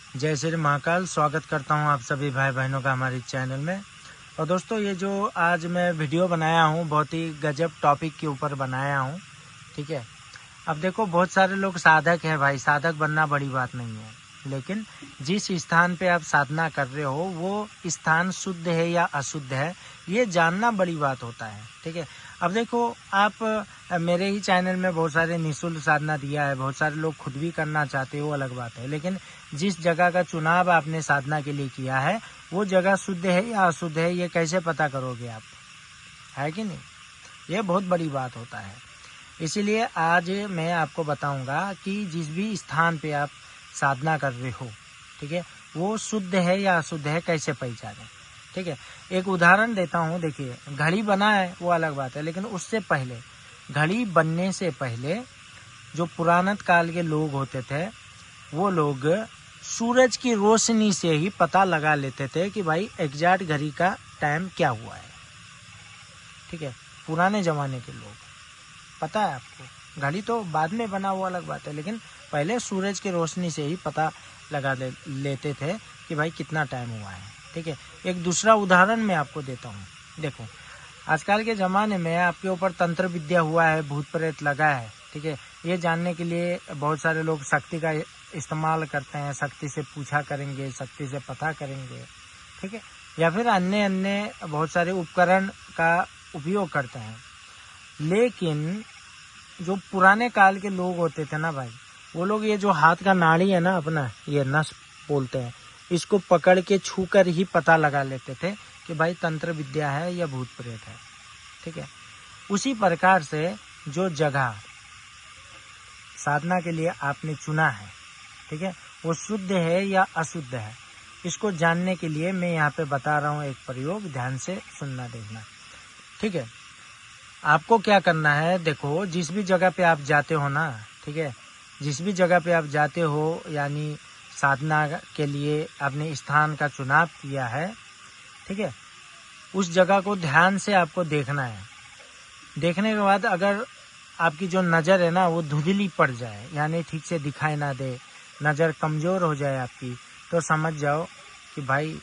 जय श्री महाकाल। स्वागत करता हूं आप सभी भाई बहनों का हमारे चैनल में। और दोस्तों, ये जो आज मैं वीडियो बनाया हूं बहुत ही गजब टॉपिक के ऊपर बनाया हूं। ठीक है, अब देखो बहुत सारे लोग साधक है भाई, साधक बनना बड़ी बात नहीं है, लेकिन जिस स्थान पे आप साधना कर रहे हो वो स्थान शुद्ध है या अशुद्ध है ये जानना बड़ी बात होता है। ठीक है, अब देखो आप मेरे ही चैनल में बहुत सारे निःशुल्क साधना दिया है, बहुत सारे लोग खुद भी करना चाहते हो, अलग बात है, लेकिन जिस जगह का चुनाव आपने साधना के लिए किया है वो जगह शुद्ध है या अशुद्ध है ये कैसे पता करोगे आप, है कि नहीं? ये बहुत बड़ी बात होता है। इसीलिए आज मैं आपको बताऊंगा कि जिस भी स्थान पे आप साधना कर रहे हो, ठीक है, वो शुद्ध है या अशुद्ध है कैसे पहचाने। ठीक है, एक उदाहरण देता हूँ। देखिए, घड़ी बना है वो अलग बात है, लेकिन उससे पहले, घड़ी बनने से पहले जो पुराने काल के लोग होते थे वो लोग सूरज की रोशनी से ही पता लगा लेते थे कि भाई एग्जैक्ट घड़ी का टाइम क्या हुआ है। ठीक है, पुराने जमाने के लोग, पता है आपको, घड़ी तो बाद में बना हुआ अलग बात है, लेकिन पहले सूरज की रोशनी से ही पता लगा लेते थे कि भाई कितना टाइम हुआ है। ठीक है, एक दूसरा उदाहरण मैं आपको देता हूँ। देखो, आजकल के ज़माने में आपके ऊपर तंत्र विद्या हुआ है, भूत प्रेत लगा है। ठीक है, ये जानने के लिए बहुत सारे लोग शक्ति का इस्तेमाल करते हैं, शक्ति से पूछा करेंगे, शक्ति से पता करेंगे। ठीक है, या फिर अन्य अन्य बहुत सारे उपकरण का उपयोग करते हैं। लेकिन जो पुराने काल के लोग होते थे ना भाई, वो लोग ये जो हाथ का नाड़ी है ना अपना, ये नस बोलते हैं, इसको पकड़ के छू कर ही पता लगा लेते थे कि भाई तंत्र विद्या है या भूत प्रेत है। ठीक है, उसी प्रकार से जो जगह साधना के लिए आपने चुना है, ठीक है, वो शुद्ध है या अशुद्ध है, इसको जानने के लिए मैं यहाँ पे बता रहा हूँ एक प्रयोग, ध्यान से सुनना देखना। ठीक है, आपको क्या करना है, देखो जिस भी जगह पे आप जाते हो ना, ठीक है, जिस भी जगह पे आप जाते हो, यानी साधना के लिए आपने स्थान का चुनाव किया है, ठीक है, उस जगह को ध्यान से आपको देखना है। देखने के बाद अगर आपकी जो नज़र है ना वो धुंधली पड़ जाए, यानी ठीक से दिखाई ना दे, नज़र कमज़ोर हो जाए आपकी, तो समझ जाओ कि भाई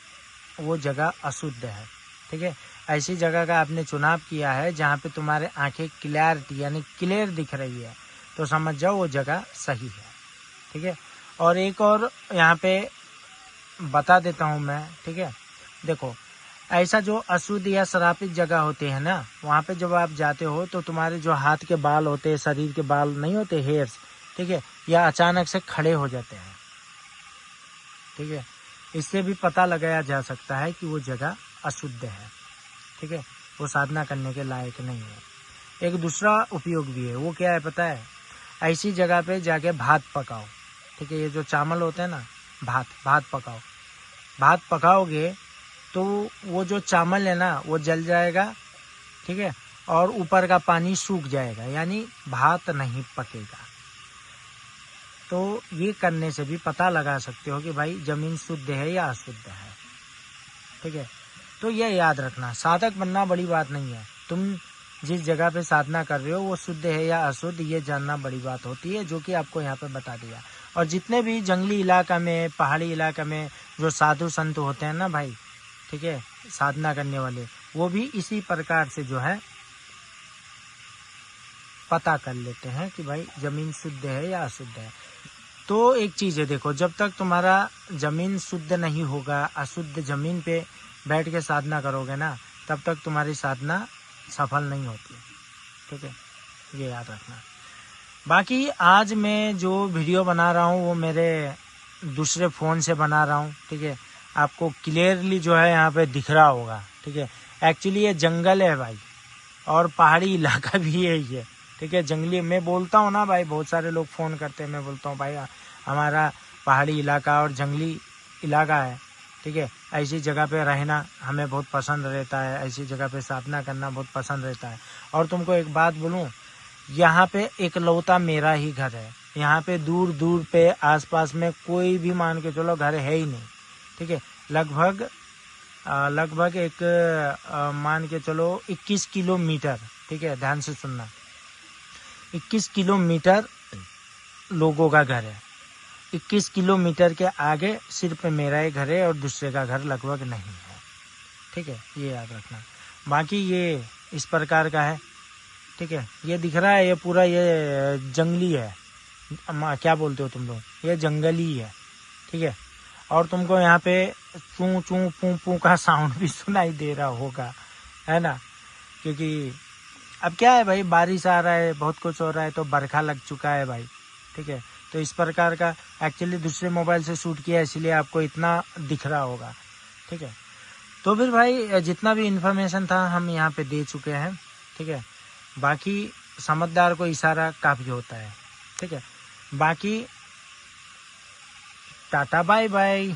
वो जगह अशुद्ध है। ठीक है, ऐसी जगह का आपने चुनाव किया है जहाँ पे तुम्हारे आंखें क्लैरिटी यानी क्लियर दिख रही है, तो समझ जाओ वो जगह सही है। ठीक है, और एक और यहाँ पे बता देता हूँ मैं। ठीक है, देखो ऐसा जो अशुद्ध या श्रापित जगह होते हैं ना, वहाँ पे जब आप जाते हो तो तुम्हारे जो हाथ के बाल होते हैं, शरीर के बाल नहीं होते, हेयर्स, ठीक है, या अचानक से खड़े हो जाते हैं। ठीक है, इससे भी पता लगाया जा सकता है कि वो जगह अशुद्ध है। ठीक है, वो साधना करने के लायक नहीं है। एक दूसरा उपयोग भी है, वो क्या है पता है? ऐसी जगह पे जाके भात पकाओ। ठीक है, ये जो चावल होते हैं ना, भात पकाओ। भात पकाओगे तो वो जो चावल है ना वो जल जाएगा। ठीक है, और ऊपर का पानी सूख जाएगा, यानी भात नहीं पकेगा। तो ये करने से भी पता लगा सकते हो कि भाई जमीन शुद्ध है या अशुद्ध है। ठीक है, तो ये याद रखना, साधक बनना बड़ी बात नहीं है, तुम जिस जगह पे साधना कर रहे हो वो शुद्ध है या अशुद्ध ये जानना बड़ी बात होती है, जो कि आपको यहाँ पे बता दिया। और जितने भी जंगली इलाका में, पहाड़ी इलाका में जो साधु संत होते हैं ना भाई, ठीक है, साधना करने वाले, वो भी इसी प्रकार से जो है पता कर लेते हैं कि भाई जमीन शुद्ध है या अशुद्ध है। तो एक चीज़ है, देखो, जब तक तुम्हारा जमीन शुद्ध नहीं होगा, अशुद्ध जमीन पे बैठ के साधना करोगे ना, तब तक तुम्हारी साधना सफल नहीं होती। ठीक है, ये याद रखना। बाकी आज मैं जो वीडियो बना रहा हूँ वो मेरे दूसरे फ़ोन से बना रहा हूँ। ठीक है, आपको क्लियरली जो है यहाँ पे दिख रहा होगा। ठीक है, एक्चुअली ये जंगल है भाई, और पहाड़ी इलाका भी है ये। ठीक है, जंगली, मैं बोलता हूँ ना भाई, बहुत सारे लोग फ़ोन करते हैं, मैं बोलता हूँ भाई हमारा पहाड़ी इलाका और जंगली इलाका है। ठीक है, ऐसी जगह पे रहना हमें बहुत पसंद रहता है, ऐसी जगह पे साधना करना बहुत पसंद रहता है। और तुमको एक बात बोलूँ, यहाँ पे एकलौता मेरा ही घर है। यहाँ पे दूर दूर पे आसपास में कोई भी मान के चलो घर है ही नहीं। ठीक है, लगभग एक मान के चलो 21 किलोमीटर, ठीक है, ध्यान से सुनना, 21 किलोमीटर लोगों का घर है। 21 किलोमीटर के आगे सिर्फ मेरा ही घर है और दूसरे का घर लगभग नहीं है। ठीक है, ये याद रखना। बाकी ये इस प्रकार का है। ठीक है, ये दिख रहा है, ये पूरा ये जंगली है, क्या बोलते हो तुम लोग, ये जंगली है। ठीक है, और तुमको यहाँ पे चू चू पू पू का साउंड भी सुनाई दे रहा होगा, है ना, क्योंकि अब क्या है भाई, बारिश आ रहा है, बहुत कुछ हो रहा है, तो बरखा लग चुका है भाई। ठीक है, तो इस प्रकार का एक्चुअली दूसरे मोबाइल से शूट किया, इसलिए आपको इतना दिख रहा होगा। ठीक है, तो फिर भाई जितना भी इन्फॉर्मेशन था हम यहाँ पे दे चुके हैं। ठीक है, बाकी समझदार को इशारा काफ़ी होता है। ठीक है, बाकी टाटा बाय बाय।